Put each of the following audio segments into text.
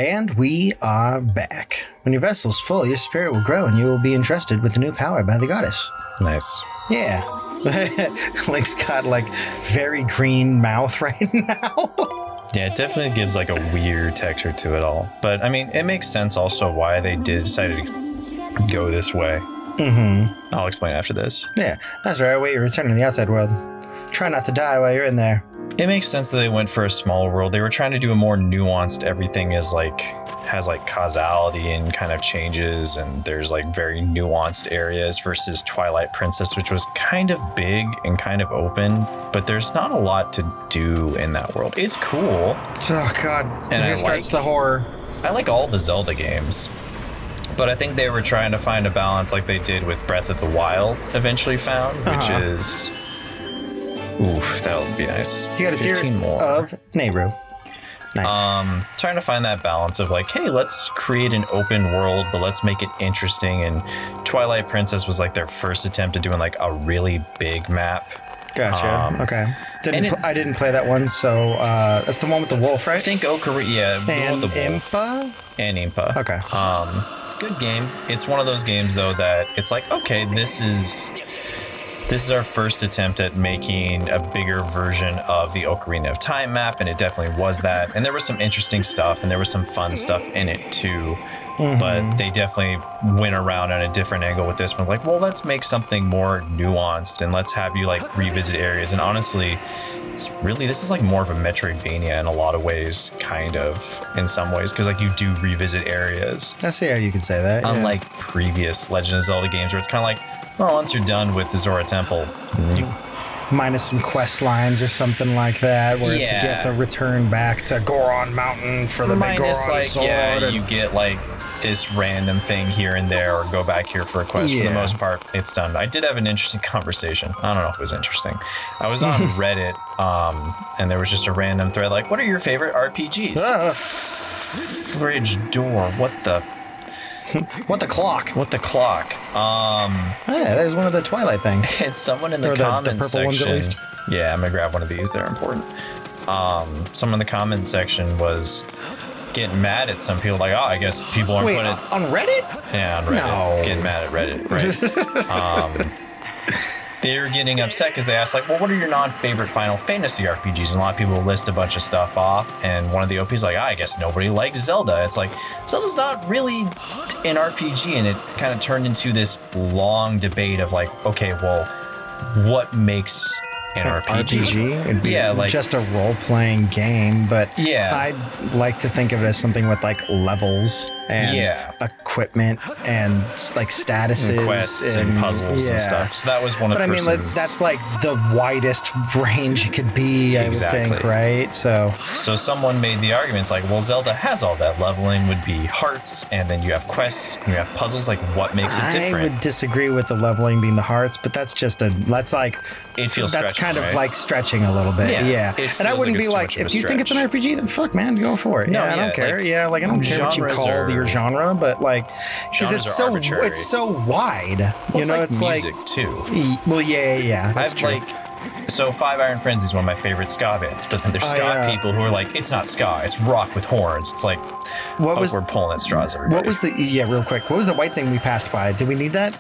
And we are back. When your vessel's full, your spirit will grow and you will be entrusted with a new power by the goddess. Nice. Yeah. Link's got like very green mouth right now. Yeah, it definitely gives like a weird texture to it all. But I mean, it makes sense also why they decide to go this way. Mm-hmm. I'll explain after this. Yeah, that's right. Wait, you return to the outside world. Try not to die while you're in there. It makes sense that they went for a smaller world. They were trying to do a more nuanced, everything is like, has like causality and kind of changes, and there's like very nuanced areas versus Twilight Princess, which was kind of big and kind of open, but there's not a lot to do in that world. It's cool. Oh God, and here starts the horror. I like all the Zelda games, but I think they were trying to find a balance like they did with Breath of the Wild eventually found, which is... Oof, that would be nice. You got a tier more of Nehru. Nice. Trying to find that balance of like, hey, let's create an open world, but let's make it interesting. And Twilight Princess was like their first attempt at doing like a really big map. Gotcha. Okay. I didn't play that one, so that's the one with the wolf, right? I think Ocarina, yeah. And the wolf. Impa? And Impa. Okay. Good game. It's one of those games though that it's like, okay, this is our first attempt at making a bigger version of the Ocarina of Time map, and it definitely was that. And there was some interesting stuff, and there was some fun stuff in it too. Mm-hmm. But they definitely went around on a different angle with this one. Like, well, let's make something more nuanced, and let's have you like revisit areas. And honestly, this is like more of a Metroidvania in a lot of ways, kind of, in some ways, because like you do revisit areas. I see how you can say that. Unlike previous Legend of Zelda games, where it's kind of like, well, once you're done with the Zora Temple, minus some quest lines or something like that, where to get the return back to Goron Mountain for the big Goron sword. Yeah, you get like this random thing here and there, or go back here for a quest. For the most part, it's done. I did have an interesting conversation. I don't know if it was interesting. I was on Reddit, and there was just a random thread like, what are your favorite RPGs? Fridge door. What the... What the clock? Yeah, there's one of the Twilight things. And someone in the comments section. Ones, at least. Yeah, I'm gonna grab one of these. They're important. Someone in the comment section was getting mad at some people, like, oh, I guess people aren't putting it on Reddit. Yeah, on Reddit. No. Getting mad at Reddit, right? They were getting upset because they asked, like, well, what are your non-favorite Final Fantasy RPGs? And a lot of people list a bunch of stuff off, and one of the OPs like, I guess nobody likes Zelda. It's like, Zelda's not really an RPG, and it kind of turned into this long debate of like, okay, well, what makes an RPG? It'd be just a role-playing game, but I'd like to think of it as something with like levels and equipment and like statuses and quests and puzzles and stuff. So that was one of the that's like the widest range it could be, I would think, right? So someone made the arguments like, well, Zelda has all that. Leveling would be hearts, and then you have quests, and you have puzzles. Like, what makes it different? I would disagree with the leveling being the hearts, but that's just it feels that's kind of like stretching a little bit. Yeah. And I wouldn't be like, if you think it's an RPG, then fuck, man, go for it. No, I don't care. Like, I don't care what you call your genre, but like, because it's so wide. Well, it's like music too. Well, yeah. That's true. So Five Iron Frenzy is one of my favorite ska bands, but then there's ska people who are like, it's not ska, it's rock with horns. It's like, we're pulling at straws, everybody. What was real quick, what was the white thing we passed by? Did we need that?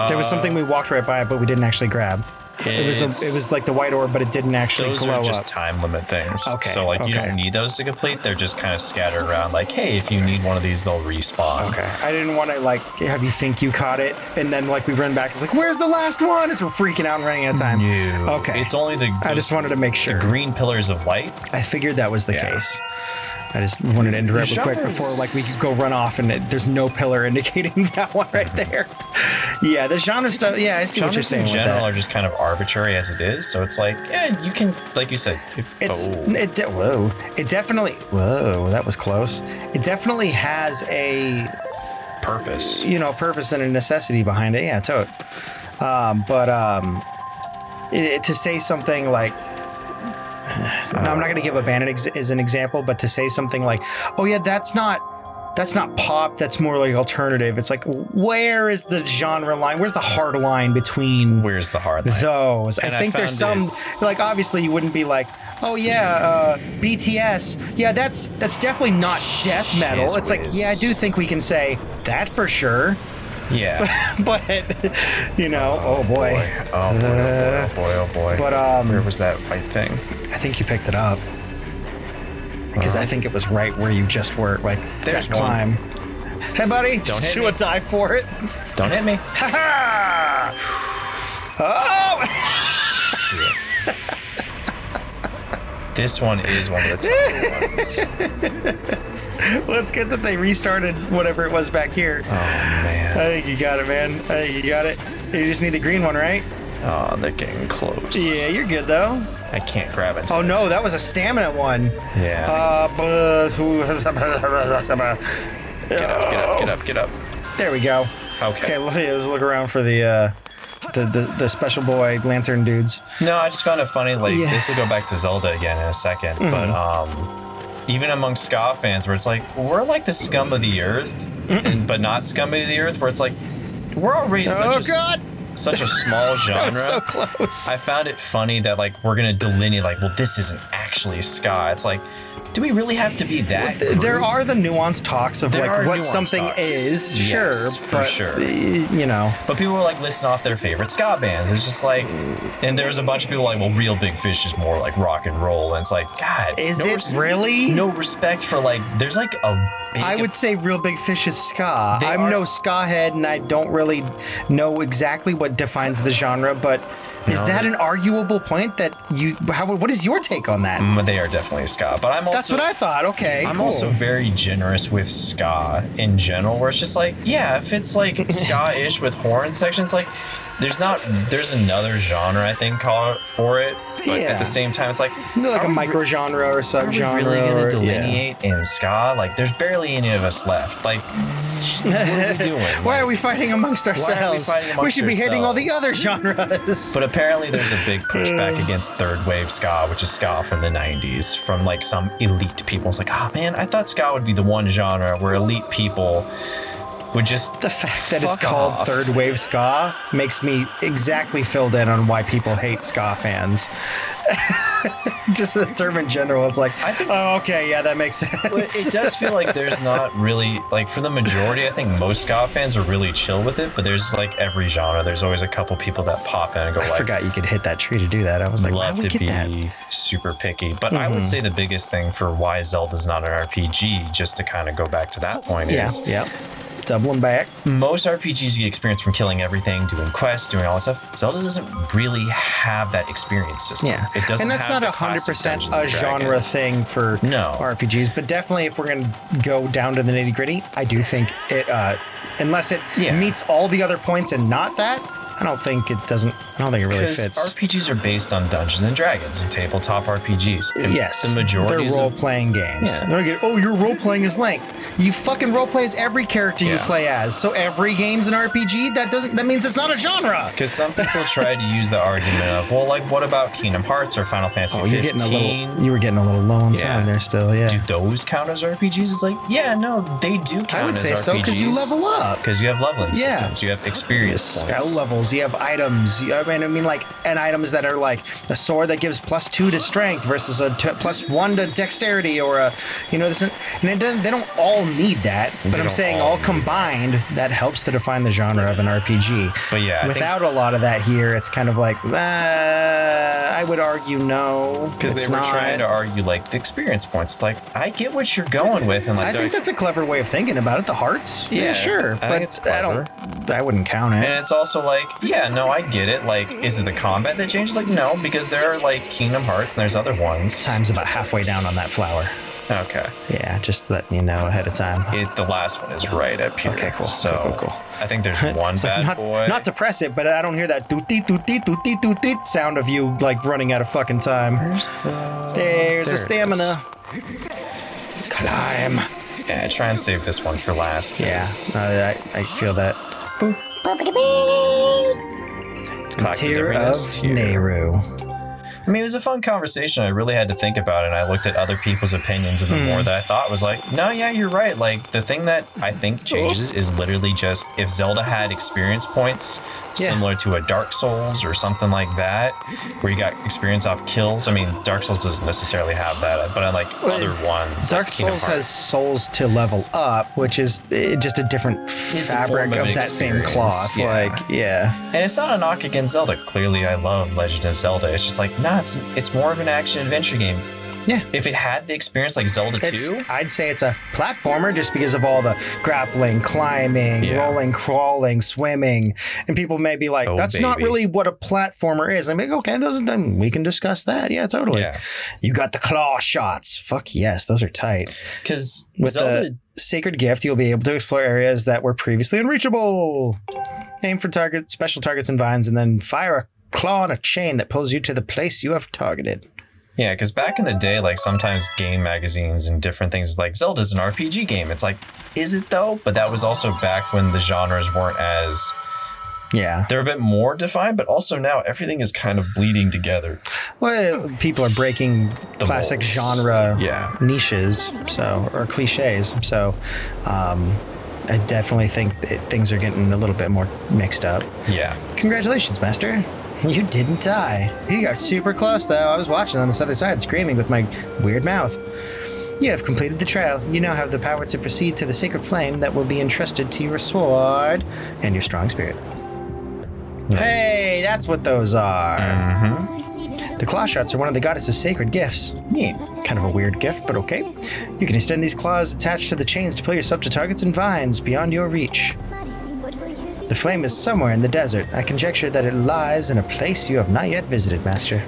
There was something we walked right by, but we didn't actually grab. It was like the white orb, but it didn't actually glow up. Those are just time limit things. Okay. So like you don't need those to complete. They're just kind of scattered around. Like, hey, if you need one of these, they'll respawn. Okay. I didn't want to like have you think you caught it, and then like we run back. It's like, where's the last one? As we're freaking out and running out of time. No. Okay. It's only I just wanted to make sure. The green pillars of light. I figured that was the case. I just wanted to interrupt real quick before like we could go run off, and there's no pillar indicating that one right there. Yeah, the genre stuff. Yeah, I see what you're saying. In general, are just kind of arbitrary as it is. So it's like, yeah, you can, like you said. It definitely. Whoa, that was close. It definitely has a purpose. Purpose and a necessity behind it. Yeah, totally. To say something like. No, I'm not going to give a band as an example, but to say something like, oh yeah, that's not That's not pop. That's more like alternative. It's like, where is the genre line? Where's the hard line between? Where's the hard line? Those. I think there's some like obviously you wouldn't be like, oh yeah, BTS. Yeah, that's definitely not death metal. It's like, yeah, I do think we can say that for sure. Yeah. But you know, oh boy. Oh boy. But where was that white thing? I think you picked it up. Because I think it was right where you just were, like, there's that climb. Hey, buddy, don't hit do me. a dive for it. Don't hit me. Ha ha! Oh! This one is one of the tougher ones. Well, it's good that they restarted whatever it was back here. Oh, man. I think you got it, man. I think you got it. You just need the green one, right? Oh, they're getting close. Yeah, you're good, though. I can't grab it. Oh, no, that was a stamina one. Yeah. Get up. There we go. Okay. Let's look around for the special boy lantern dudes. No, I just found it funny. Like, this will go back to Zelda again in a second. But even among ska fans, where it's like, we're like the scum of the earth, but not scum of the earth, where it's like, we're already such a small genre. That was so close. I found it funny that like we're gonna delineate like, well, this isn't actually ska. It's like, do we really have to be that? There are the nuanced talks of like what something is, yes, sure, for sure. You know. But people were like listing off their favorite ska bands. It's just like, and there was a bunch of people like, well, Real Big Fish is more like rock and roll, and it's like, God, is it really? No respect for like, there's like a. I would say Real Big Fish is ska. I'm no ska head, and I don't really know exactly what defines the genre, but. Is that an arguable point that you? What is your take on that? They are definitely ska, but I'm also. That's what I thought. Okay, I'm also very generous with ska in general, where it's just like, yeah, if it's like ska-ish with horn sections, like there's another genre I think for it, but at the same time, it's like a micro genre or sub-genre. Are we really gonna delineate in ska? Like, there's barely any of us left. Like, what are we doing? Why are we fighting amongst ourselves? We should be hitting all the other genres. But apparently there's a big pushback against third wave ska, which is ska from the 90s, from like some elite people. It's like, oh man, I thought ska would be the one genre where elite people would just the fact that it's called third wave ska makes me exactly filled in on why people hate ska fans. Just the term in general, it's like, oh, okay, yeah, that makes sense. It does feel like there's not really, like, for the majority, I think most ska fans are really chill with it, but there's like every genre, there's always a couple people that pop in and go, I forgot you could hit that tree to do that. I was like, love to be super picky. But I would say the biggest thing for why Zelda's not an RPG, just to kind of go back to that point, is doubling back. Most RPGs you get experience from killing everything, doing quests, doing all that stuff. Zelda doesn't really have that experience system. Yeah, it doesn't. And that's not 100% a genre thing for RPGs, but definitely if we're going to go down to the nitty gritty, I do think it, unless it meets all the other points and not that, I don't think it really fits. RPGs are based on Dungeons and Dragons and tabletop RPGs. And yes, the majority they're role-playing games. Yeah. Your role-playing is Link. You fucking role-play as every character you play as. So every game's an RPG. That means it's not a genre. Because some people try to use the argument of, well, like, what about Kingdom Hearts or Final Fantasy 15? You were getting a little low on time there still. Yeah. Do those count as RPGs? It's like, no, they do count as RPGs. I would say so because you level up. Because you have leveling systems. You have experience spell levels. You have items. I mean, like, and items that are like a sword that gives +2 to strength versus a +1 to dexterity, or this, and they don't all need that. But I'm saying all combined, that helps to define the genre of an RPG. But without a lot of that here, it's kind of like, I would argue no. Because they were trying to argue like the experience points. It's like, I get what you're going with, and like I think that's a clever way of thinking about it. The hearts, sure, but it's clever. I wouldn't count it. And it's also like, I get it. Like, is it the combat that changes? Like, no, because there are like Kingdom Hearts and there's other ones. Time's about halfway down on that flower. Okay. Yeah, just letting you know ahead of time. The last one is right up here. Okay, cool. So cool. I think there's one bad boy. Not to press it, but I don't hear that doot-dee sound of you like running out of fucking time. There's the stamina. Climb. Yeah, try and save this one for last. Yeah, I feel that. Tear of Nayru. I mean, it was a fun conversation. I really had to think about it, and I looked at other people's opinions, and the more that I thought was like, no, yeah, you're right. Like, the thing that I think changes is literally just if Zelda had experience points similar to a Dark Souls or something like that, where you got experience off kills. I mean, Dark Souls doesn't necessarily have that, but unlike other ones, Dark Souls has souls to level up, which is just a different fabric of that same cloth. And it's not a knock against Zelda. Clearly, I love Legend of Zelda. It's just like, nah, it's more of an action adventure game. Yeah. If it had the experience like Zelda 2, I'd say it's a platformer just because of all the grappling, climbing, rolling, crawling, swimming. And people may be like, that's not really what a platformer is. I'm like, okay, then we can discuss that. Yeah, totally. Yeah. You got the Clawshots. Fuck yes, those are tight. Because with the Sacred Gift, you'll be able to explore areas that were previously unreachable. Aim for special targets and vines, and then fire a claw on a chain that pulls you to the place you have targeted. Yeah, because back in the day, like sometimes game magazines and different things like Zelda's an RPG game. It's like, is it though? But that was also back when the genres weren't as... Yeah. They're a bit more defined, but also now everything is kind of bleeding together. Well, people are breaking the classic molds. Genre niches, or cliches. So I definitely think things are getting a little bit more mixed up. Yeah. Congratulations, Master. You didn't die. You got super close, though. I was watching on this other side, screaming with my weird mouth. You have completed the trail. You now have the power to proceed to the sacred flame that will be entrusted to your sword and your strong spirit. Nice. Hey, that's what those are. Mm-hmm. The Clawshots are one of the goddess's sacred gifts. Neat. Kind of a weird gift, but okay. You can extend these claws attached to the chains to pull yourself to targets and vines beyond your reach. The flame is somewhere in the desert. I conjecture that it lies in a place you have not yet visited, Master.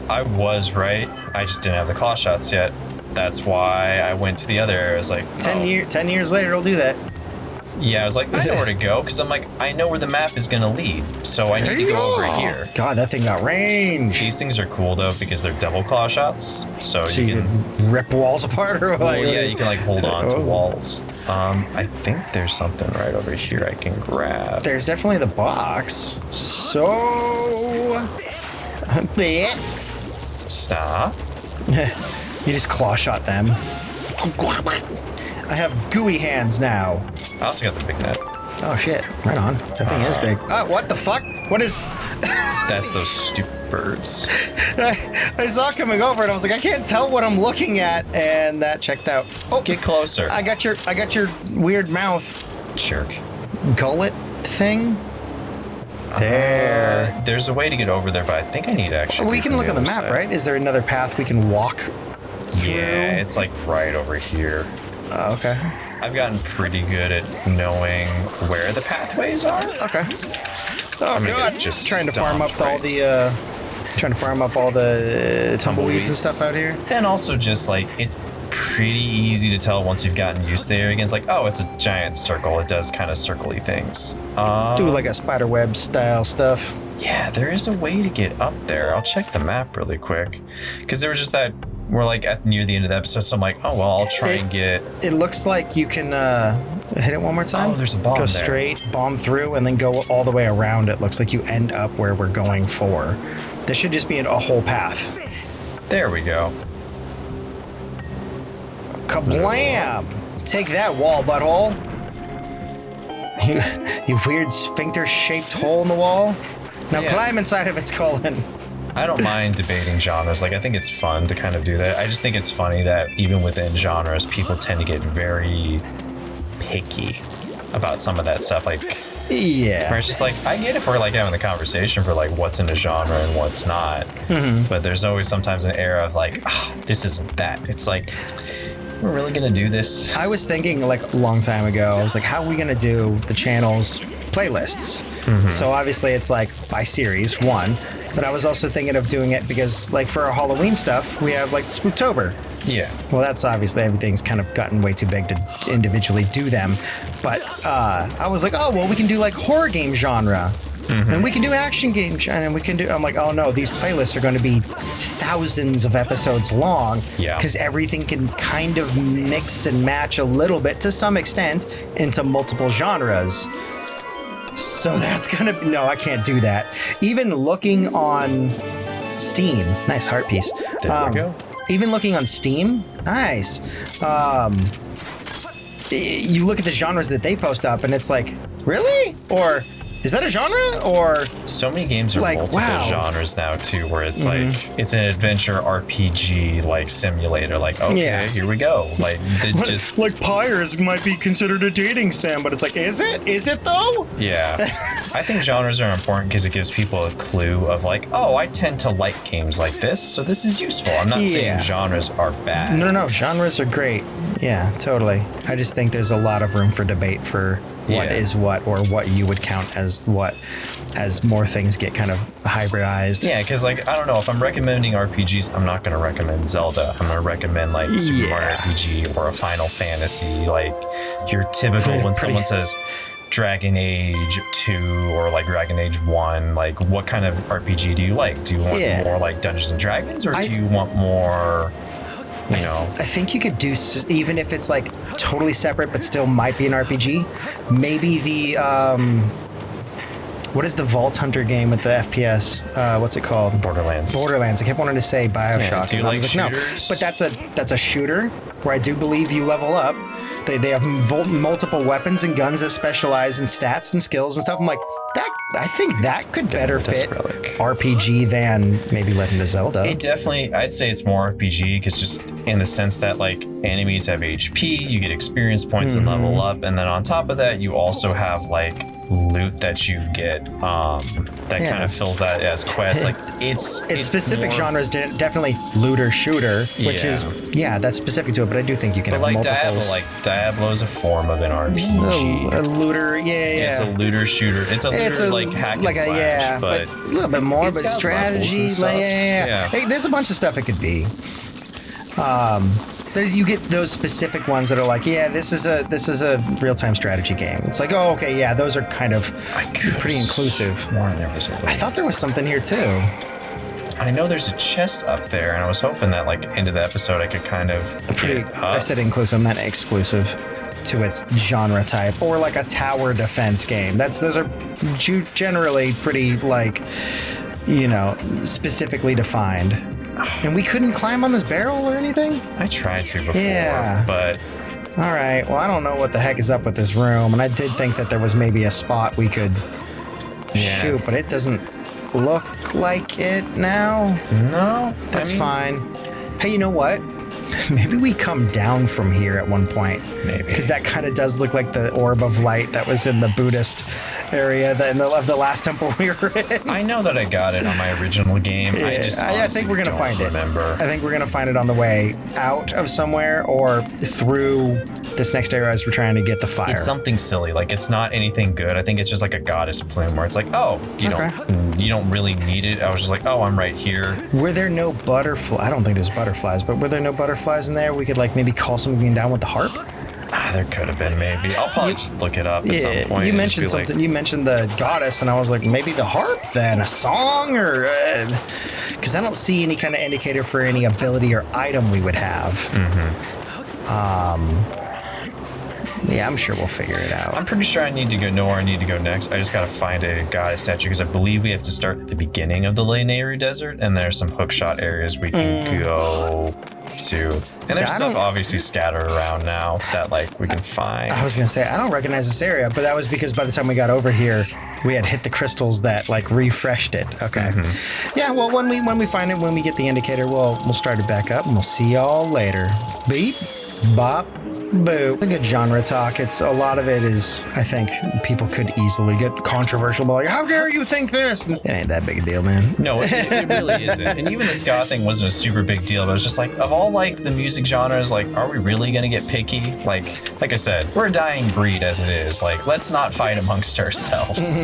I was right. I just didn't have the Clawshots yet. That's why I went to the other areas. Like 10 years later, it'll do that. Yeah, I was like, I know where to go, because I'm like, I know where the map is going to lead, so I need to go over here. God, that thing got range. These things are cool, though, because they're double Clawshots, so you can... rip walls apart? Or you can, like, hold on to walls. I think there's something right over here I can grab. There's definitely the box. So... Stop. You just Clawshot them. I have gooey hands now. I also got the big net. Oh shit! Right on. That thing is big. Oh, what the fuck? What is? That's those stupid birds. I saw it coming over and I was like, I can't tell what I'm looking at, and that checked out. Oh, get closer. I got your weird mouth. Jerk. Gullet thing. There. There's a way to get over there, but I think I need to actually. We can look on the map, right? Is there another path we can walk through? Yeah, it's like right over here. Oh, okay. I've gotten pretty good at knowing where the pathways are. Okay. Oh god, just trying to farm up all the tumbleweeds and stuff out here. And also just like it's pretty easy to tell once you've gotten used to the area again. It's like, oh, it's a giant circle. It does kind of circle-y things. Do like a spider web style stuff. Yeah, there is a way to get up there. I'll check the map really quick. Because there was just that, we're like near the end of the episode, so I'm like, oh, well, I'll try and get... It looks like you can hit it one more time. Oh, there's a bomb Go there. straight, bomb through, and then go all the way around. It looks like you end up where we're going for. This should just be a whole path. There we go. Kablam! Take that, wall butthole. You weird sphincter-shaped hole in the wall. Now climb inside of its colon. I don't mind debating genres. Like, I think it's fun to kind of do that. I just think it's funny that even within genres, people tend to get very picky about some of that stuff. Like, yeah. where it's just like, I get if we're like having the conversation for like what's in a genre and what's not. Mm-hmm. But there's always sometimes an era of like, this isn't that. It's like, we're really gonna do this? I was thinking like a long time ago, I was like, how are we gonna do the channel's playlists? Mm-hmm. So obviously it's like by series, one. But I was also thinking of doing it because like for our Halloween stuff, we have like Spooktober. Yeah. Well, that's obviously everything's kind of gotten way too big to individually do them. But I was like, oh, well, we can do like horror game genre. Mm-hmm. And we can do action game genre. And we can do, I'm like, oh no, these playlists are going to be thousands of episodes long. Yeah. Because everything can kind of mix and match a little bit to some extent into multiple genres. So that's gonna be, no, I can't do that. Even looking on Steam. Nice heart piece. There we go. Even looking on Steam, nice. You look at the genres that they post up, and it's like, really? Or is that a genre? Or so many games are like, multiple genres now too, where it's like it's an adventure RPG like simulator. Like, okay, here we go. Like, just like Pyres might be considered a dating sim, but it's like, is it? Is it though? Yeah, I think genres are important because it gives people a clue of like, oh, I tend to like games like this, so this is useful. I'm not saying genres are bad. No, genres are great. Yeah, totally. I just think there's a lot of room for debate for what is what, or what you would count as what, as more things get kind of hybridized. Yeah, because like, I don't know, if I'm recommending RPGs, I'm not going to recommend Zelda. I'm going to recommend like Super Mario RPG or a Final Fantasy. Like, your typical when someone says Dragon Age 2 or like Dragon Age 1, like, what kind of RPG do you like? Do you want more like Dungeons and Dragons, or do you want more... You know, I think you could do, even if it's like totally separate but still might be an RPG, maybe the what is the Vault Hunter game with the FPS? What's it called? Borderlands. I kept wanting to say Bioshock. Do you like shooters? No, but that's a shooter where I do believe you level up. They have multiple weapons and guns that specialize in stats and skills and stuff. I'm like, I think that could better fit RPG than maybe Legend of Zelda. It definitely, I'd say it's more RPG, because just in the sense that like enemies have HP, you get experience points and level up, and then on top of that, you also have like loot that you get that kind of fills that as quests. Like, it's specific genres, definitely looter shooter, which is that's specific to it. But I do think you can have like multiples. Diablo is a form of an RPG. A looter, It's a looter shooter. It's a looter like hack and slash, but a little bit more, but strategy. Hey, there's a bunch of stuff it could be. You get those specific ones that are like, this is a real-time strategy game. It's like, oh, okay, those are kind of pretty inclusive. I thought there was something here too. I know there's a chest up there, and I was hoping that like end of the episode I could kind of I said inclusive, I meant exclusive to its genre type, or like a tower defense game. Those are generally pretty like, specifically defined. And we couldn't climb on this barrel or anything? I tried to before, but... All right, well, I don't know what the heck is up with this room, and I did think that there was maybe a spot we could shoot, but it doesn't look like it now. No. That's fine. Hey, you know what? Maybe we come down from here at one point. Maybe. Because that kind of does look like the orb of light that was in the Buddhist area of the last temple we were in. I know that I got it on my original game. I think we're going to find it. I think we're going to find it on the way out of somewhere or through this next area as we're trying to get the fire. It's something silly. Like, it's not anything good. I think it's just like a goddess plume where it's like, oh, you don't really need it. I was just like, oh, I'm right here. Were there no butterflies? I don't think there's butterflies, but were there no butterflies in there? We could like maybe call something down with the harp? There could have been, maybe. I'll probably just look it up at some point. You mentioned something. You mentioned the goddess, and I was like, maybe the harp then? A song? Or... Because I don't see any kind of indicator for any ability or item we would have. I'm sure we'll figure it out. I'm pretty sure I need to know where I need to go next. I just got to find a goddess statue, because I believe we have to start at the beginning of the Lanayru Desert, and there's some hookshot areas we can go to. And there's stuff obviously scattered around now that like we can find. I was going to say, I don't recognize this area, but that was because by the time we got over here, we had hit the crystals that like refreshed it. Okay. Yeah, well, when we find it, when we get the indicator, we'll start it back up, and we'll see y'all later. Beep, bop, boo. A good genre talk. It's a lot of it is, I think, people could easily get controversial. Like, how dare you think this? And it ain't that big a deal, man. No, it really isn't. And even the ska thing wasn't a super big deal. But it was just like, of all like the music genres, like, are we really gonna get picky? Like I said, we're a dying breed as it is. Like, let's not fight amongst ourselves.